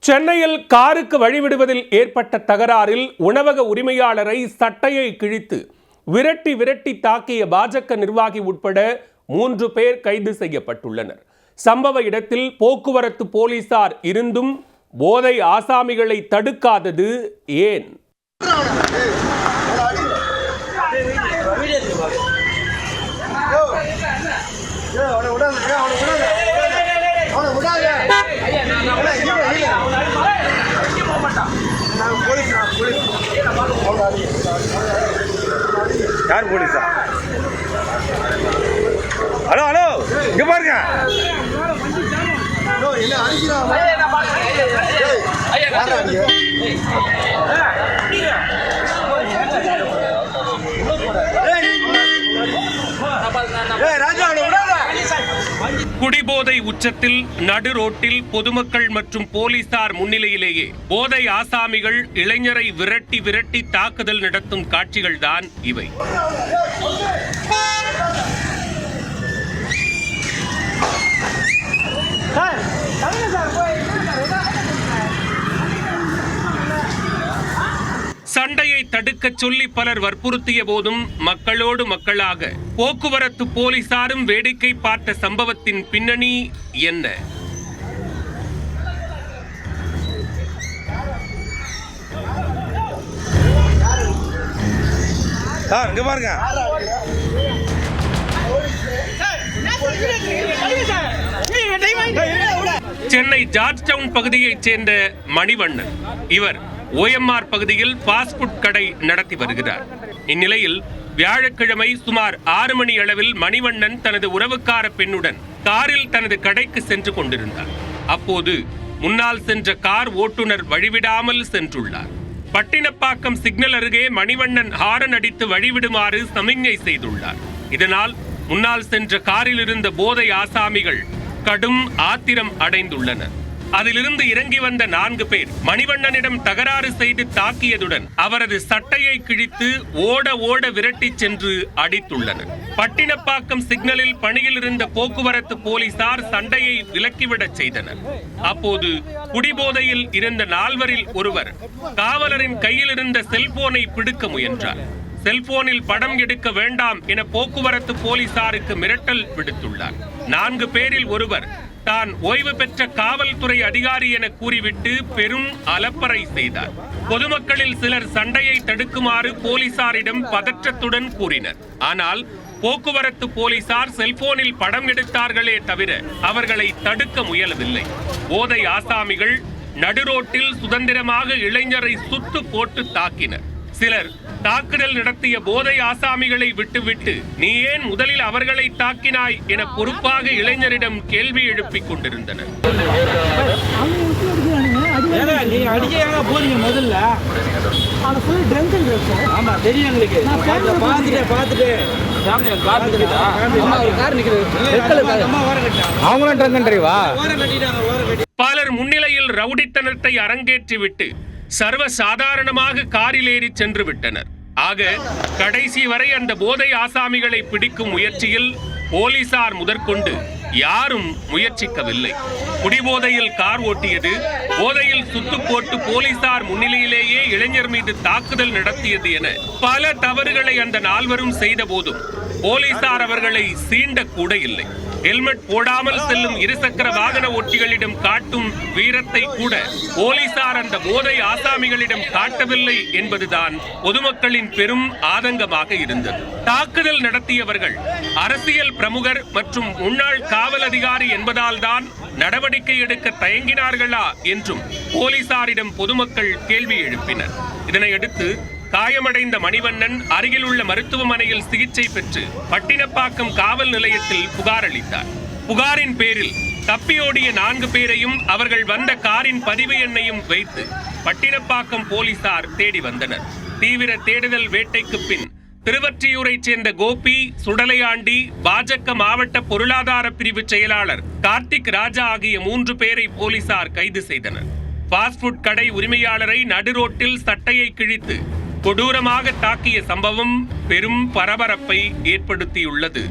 சென்னையில் காருக்கு வழிவிடுவதில் ஏற்பட்ட தகராறில் உணவக உரிமையாளரை சட்டையை கிழித்து விரட்டி தாக்கிய பாஜக நிர்வாகி உட்பட 3 பேர் கைது செய்யப்பட்டுள்ளனர். சம்பவ இடத்தில் போக்குவரத்து போலீசார் இருந்தும் போதை ஆசாமிகளை தடுக்காதது ஏன்? யார் போலீஸா? ஹலோ ஹலோ, இங்க பாருங்க. குடிபோதை உச்சத்தில் நடு ரோட்டில் பொதுமக்கள் மற்றும் போலீசார் முன்னிலையிலேயே போதை ஆசாமிகள் இளைஞரை விரட்டி தாக்குதல் நடத்தும் காட்சிகள் தான் இவை. சண்டையை தடுக்க சொல்லி பலர் வற்புறுத்திய போதும் மக்களோடு மக்களாக போக்குவரத்து போலீசாரும் வேடிக்கை பார்த்த சம்பவத்தின் பின்னணி என்ன? இங்க பாருங்க. சென்னை ஜார்ஜ் டவுன் பகுதியைச் சேர்ந்த மணிவண்ணன். இவர் OMR பகுதியில் ஃபாஸ்ட் ஃபுட் கடை நடத்தி வருகிறார். இந்நிலையில் வியாழக்கிழமை சுமார் 6 மணி அளவில் மணிவண்ணன் தனது உறவுக்கார பெண்ணுடன் காரில் தனது கடைக்கு சென்று கொண்டிருந்தார். அப்போது முன்னால் சென்ற கார் ஓட்டுநர் வழிவிடாமல் சென்றுள்ளார். பட்டினப்பாக்கம் சிக்னல் அருகே மணிவண்ணன் ஹாரன் அடித்து வழிவிடுமாறு சமிக்ஞை செய்துள்ளார். இதனால் முன்னால் சென்ற காரில் இருந்த போதை ஆசாமிகள் கடும் ஆத்திரம் அடைந்துள்ளனர். அதிலிருந்து இறங்கி வந்த 4 பேர் மணிவண்ணனிடம் தகராறு செய்து தாக்கியதுடன் அவரது சட்டையை கிழித்து ஓட விரட்டி சென்று அடித்துள்ளனர். பட்டினப்பாக்கம் சிக்னலில் பணியில் இருந்த போக்குவரத்து போலீசார் சண்டையை விலக்கிவிடச் செய்தனர். அப்போது குடிபோதையில் இருந்த 4வரில் ஒருவர் காவலரின் கையில் இருந்த செல்போனை பிடுக்க முயன்றார். செல்போனில் படம் எடுக்க வேண்டாம் என போக்குவரத்து போலீசாருக்கு மிரட்டல் விடுத்துள்ளார். 4 பேரில் ஒருவர் தான் ஓய்வு பெற்ற காவல்துறை அதிகாரி என கூறிவிட்டு பெரும் அலப்பறை செய்தார். பொதுமக்களில் சிலர் சண்டையை தடுக்குமாறு போலீசாரிடம் பதற்றத்துடன் கூறினர். ஆனால் போக்குவரத்து போலீசார் செல்போனில் படம் எடுத்தார்களே தவிர அவர்களை தடுக்க முயலவில்லை. போதை ஆசாமிகள் நடுரோட்டில் சுதந்திரமாக இளைஞரை சுட்டு போட்டு தாக்கினர். சிலர் தாக்குதல் நடத்திய போதை ஆசாமிகளை விட்டுவிட்டு நீ ஏன் முதலில் அவர்களை தாக்கினாய் என பொறுப்பாக இளைஞரிடம் கேள்வி எழுப்பிக் கொண்டிருந்தனர். பலர் முன்னிலையில் ரவுடித்தனத்தை அரங்கேற்றிவிட்டு சர்வசாதாரணமாக காரில் ஏறி சென்று விட்டனர். ஆக கடைசி வரை அந்த போதை ஆசாமிகளை பிடிக்கும் முயற்சியில் போலீசார் முதற்கொண்டு யாரும் முயற்சிக்கவில்லை. குடிபோதையில் கார் ஓட்டியது, போதையில் சுத்து போட்டு போலீசார் முன்னிலையிலேயே இளைஞர் மீது தாக்குதல் நடத்தியது என பல தவறுகளை அந்த 4வரும் செய்த போதும் போலீசார் அவர்களை சீண்ட கூட இல்லை. ஹெல்மெட் போடாமல் செல்லும் இருசக்கர வாகன ஓட்டிகளிடம் காட்டும் வீரத்தை கூட போலீசார் அந்த போதை ஆசாமிகளிடம் காட்டவில்லை என்பதுதான் பொதுமக்களின் பெரும் ஆதங்கமாக இருந்தது. தாக்குதல் நடத்தியவர்கள் அரசியல் பிரமுகர் மற்றும் முன்னாள் காவல் அதிகாரி என்பதால் தான் நடவடிக்கை எடுக்க தயங்கினார்களா என்றும் போலீசாரிடம் பொதுமக்கள் கேள்வி எழுப்பினர். இதனையடுத்து காயமடைந்த மணிவண்ணன் அருகில் உள்ள மருத்துவமனையில் சிகிச்சை பெற்று பட்டினப்பாக்கம் காவல் நிலையத்தில் புகார் அளித்தார். புகாரின் பேரில் தப்பியோடிய 4 பேரையும் அவர்கள் வந்த காரின் பதிவு எண்ணையும் வைத்து பட்டினப்பாக்கம் போலீசார் தேடி வந்தனர். தீவிர தேடுதல் வேட்டைக்கு பின் திருவொற்றியூரைச் சேர்ந்த கோபி, சுடலையாண்டி, பாஜக மாவட்ட பொருளாதார பிரிவு செயலாளர் கார்த்திக் ராஜா ஆகிய 3 பேரை போலீசார் கைது செய்தனர். ஃபாஸ்ட் ஃபுட் கடை உரிமையாளரை நடுரோட்டில் சட்டையை கிழித்து கொடூரமாக தாக்கிய சம்பவம் பெரும் பரபரப்பை ஏற்படுத்தியுள்ளது.